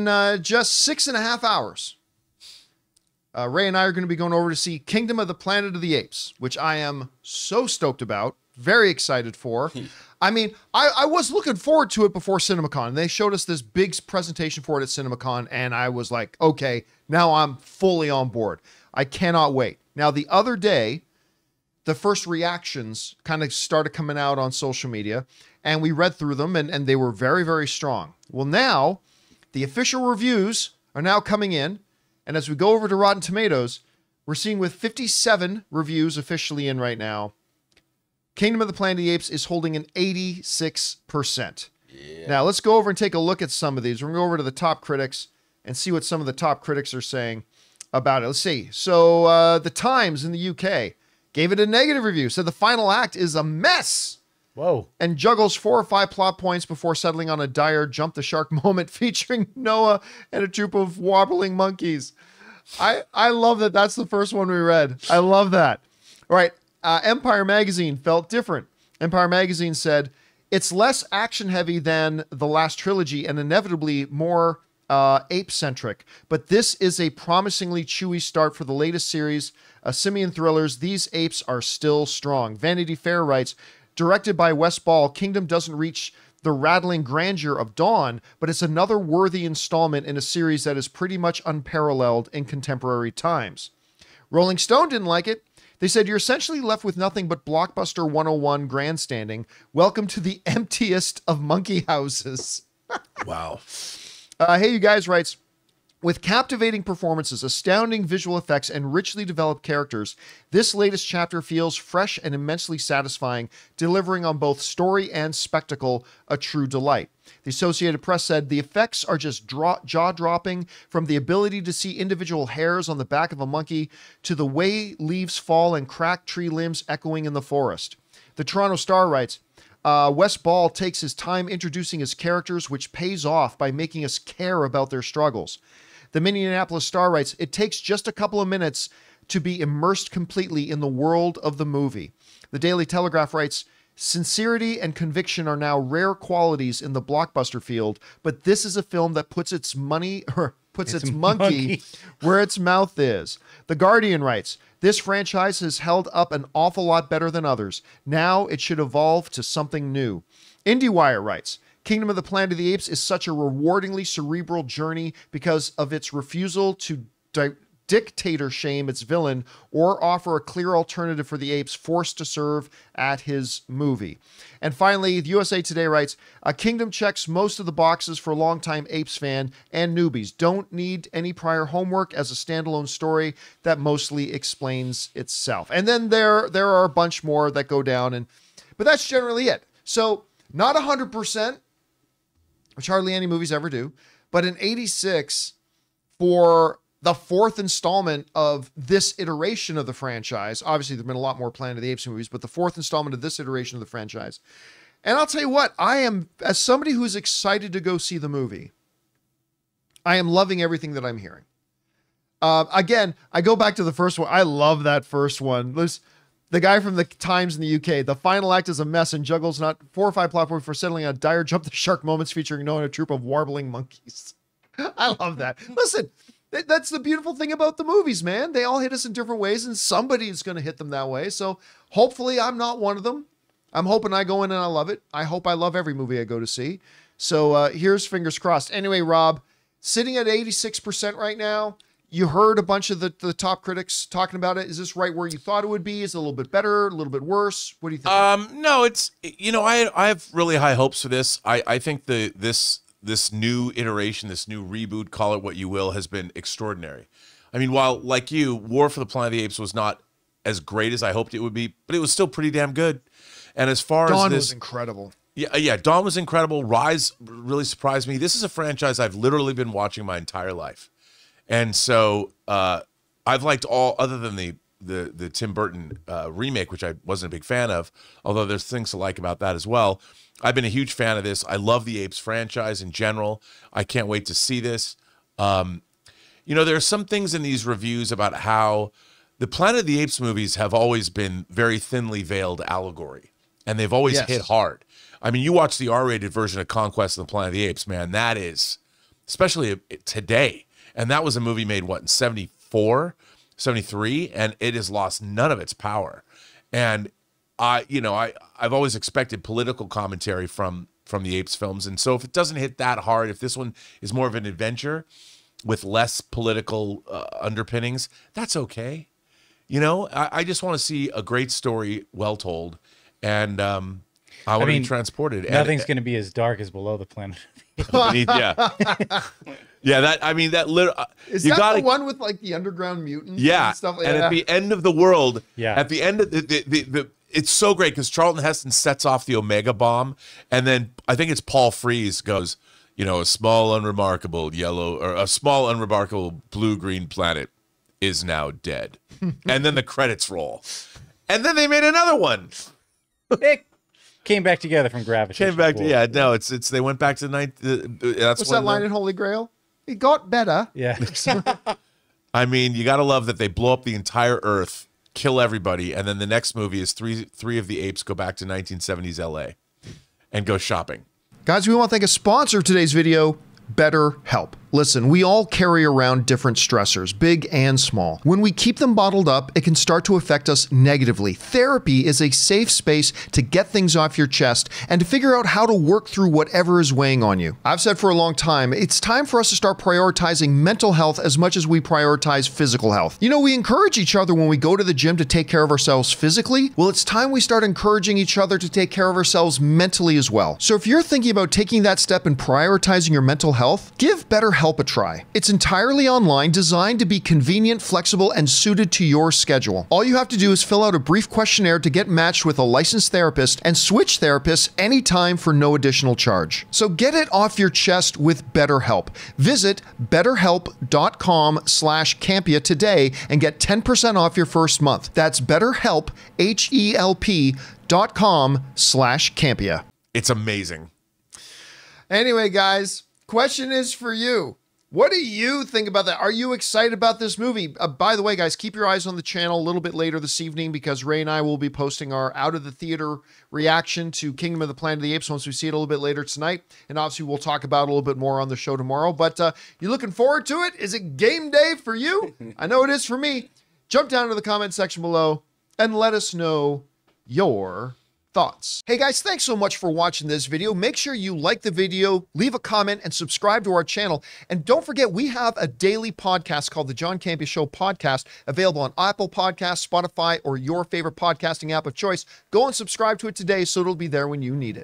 In just 6.5 hours, Ray and I are going to be going over to see Kingdom of the Planet of the Apes, which I am so stoked about, very excited for. I mean, I was looking forward to it before CinemaCon. They showed us this big presentation for it at CinemaCon, and I was like, okay, now I'm fully on board. I cannot wait. Now, the other day, the first reactions kind of started coming out on social media, and we read through them, and they were very, very strong. Well, now, the official reviews are now coming in, and as we go over to Rotten Tomatoes, we're seeing with 57 reviews officially in right now, Kingdom of the Planet of the Apes is holding an 86%. Yeah. Now, let's go over and take a look at some of these. We're going to go over to the top critics and see what some of the top critics are saying about it. Let's see. So, the Times in the UK gave it a negative review, said the final act is a mess. Whoa. And juggles 4 or 5 plot points before settling on a dire jump the shark moment featuring Noah and a troop of wobbling monkeys. I love that that's the first one we read. I love that. All right. Empire Magazine felt different. Empire Magazine said, it's less action-heavy than the last trilogy and inevitably more ape-centric, but this is a promisingly chewy start for the latest series, simian thrillers. These apes are still strong. Vanity Fair writes, directed by Wes Ball, Kingdom doesn't reach the rattling grandeur of Dawn, but it's another worthy installment in a series that is pretty much unparalleled in contemporary times. Rolling Stone didn't like it. They said, you're essentially left with nothing but Blockbuster 101 grandstanding. Welcome to the emptiest of monkey houses. Wow. Hey, you guys writes, with captivating performances, astounding visual effects, and richly developed characters, this latest chapter feels fresh and immensely satisfying, delivering on both story and spectacle a true delight. The Associated Press said, the effects are just jaw-dropping, from the ability to see individual hairs on the back of a monkey to the way leaves fall and crack tree limbs echoing in the forest. The Toronto Star writes, Wes Ball takes his time introducing his characters, which pays off by making us care about their struggles. The Minneapolis Star writes, it takes just a couple of minutes to be immersed completely in the world of the movie. The Daily Telegraph writes, sincerity and conviction are now rare qualities in the blockbuster field, but this is a film that puts its monkey where its mouth is. The Guardian writes, this franchise has held up an awful lot better than others. Now it should evolve to something new. IndieWire writes, Kingdom of the Planet of the Apes is such a rewardingly cerebral journey because of its refusal to dictator shame its villain or offer a clear alternative for the apes forced to serve at his movie. And finally, the USA Today writes, Kingdom checks most of the boxes for longtime Apes fan and newbies. Don't need any prior homework as a standalone story that mostly explains itself. And then there are a bunch more that go down, but that's generally it. So not 100%, which hardly any movies ever do, but an 86 for the fourth installment of this iteration of the franchise. Obviously, there have been a lot more Planet of the Apes movies, but the fourth installment of this iteration of the franchise. And I'll tell you what, I am, as somebody who's excited to go see the movie, I am loving everything that I'm hearing. Again, I go back to the first one. I love that first one. The guy from the Times in the UK, the final act is a mess and juggles not 4 or 5 plot points for settling on dire jump the shark moments featuring Noah and a troop of warbling monkeys. I love that. Listen, that's the beautiful thing about the movies, man. They all hit us in different ways, and somebody is going to hit them that way. So hopefully I'm not one of them. I'm hoping I go in and I love it. I hope I love every movie I go to see. So here's fingers crossed. Anyway, Rob, sitting at 86% right now. You heard a bunch of the top critics talking about it. Is this right where you thought it would be? Is it a little bit better, a little bit worse? What do you think? No, it's, you know, I have really high hopes for this. I think this new iteration, this new reboot, call it what you will, has been extraordinary. I mean, while, like you, War for the Planet of the Apes was not as great as I hoped it would be, but it was still pretty damn good. And as far Dawn as this... was incredible. Yeah, Dawn was incredible. Rise really surprised me. This is a franchise I've literally been watching my entire life. And so I've liked all, other than the Tim Burton remake, which I wasn't a big fan of, although there's things to like about that as well. I've been a huge fan of this. I love the Apes franchise in general. I can't wait to see this. You know, there are some things in these reviews about how the Planet of the Apes movies have always been very thinly veiled allegory, and they've always hit hard. I mean, you watch the R-rated version of Conquest of the Planet of the Apes, man, that is especially today. And that was a movie made, what, in 74, 73, and it has lost none of its power. And I've always expected political commentary from the Apes films. And so if it doesn't hit that hard, if this one is more of an adventure with less political underpinnings, that's okay. I just want to see a great story, well told, and I want to be transported. Nothing's going to be as dark as Below the Planet. Yeah, yeah. Is that the one with like the underground mutants? Yeah, and stuff like and that? at the end of the world, Yeah. at the end of the it's so great because Charlton Heston sets off the Omega bomb, and then I think it's Paul Frees goes, a small unremarkable yellow or a small unremarkable blue-green planet is now dead. And then the credits roll. And then they made another one. It came back together from gravitation. They went back to the ninth. That's What's that line in Holy Grail? It got better. Yeah. I mean, you got to love that they blow up the entire Earth, kill everybody, and then the next movie is three of the apes go back to 1970s LA and go shopping. Guys, we want to thank a sponsor of today's video, BetterHelp. Listen, we all carry around different stressors, big and small. When we keep them bottled up, it can start to affect us negatively. Therapy is a safe space to get things off your chest and to figure out how to work through whatever is weighing on you. I've said for a long time, it's time for us to start prioritizing mental health as much as we prioritize physical health. We encourage each other when we go to the gym to take care of ourselves physically. Well, it's time we start encouraging each other to take care of ourselves mentally as well. So if you're thinking about taking that step and prioritizing your mental health, give BetterHelp a try. It's entirely online, designed to be convenient, flexible, and suited to your schedule. All you have to do is fill out a brief questionnaire to get matched with a licensed therapist and switch therapists anytime for no additional charge. So get it off your chest with BetterHelp. Visit betterhelp.com/Campea today and get 10% off your first month. That's BetterHelp, HELP.com/Campea. It's amazing. Anyway, guys, question is for you. What do you think about that? Are you excited about this movie? By the way, guys, keep your eyes on the channel a little bit later this evening because Ray and I will be posting our out of the theater reaction to Kingdom of the Planet of the Apes once we see it a little bit later tonight. And obviously we'll talk about it a little bit more on the show tomorrow. But you looking forward to it? Is it game day for you? I know it is for me. Jump down to the comment section below and let us know your thoughts. Hey guys, thanks so much for watching this video. Make sure you like the video, leave a comment, and subscribe to our channel. And don't forget, we have a daily podcast called the John Campea Show podcast, available on Apple Podcasts, Spotify, or your favorite podcasting app of choice. Go and subscribe to it today so it'll be there when you need it.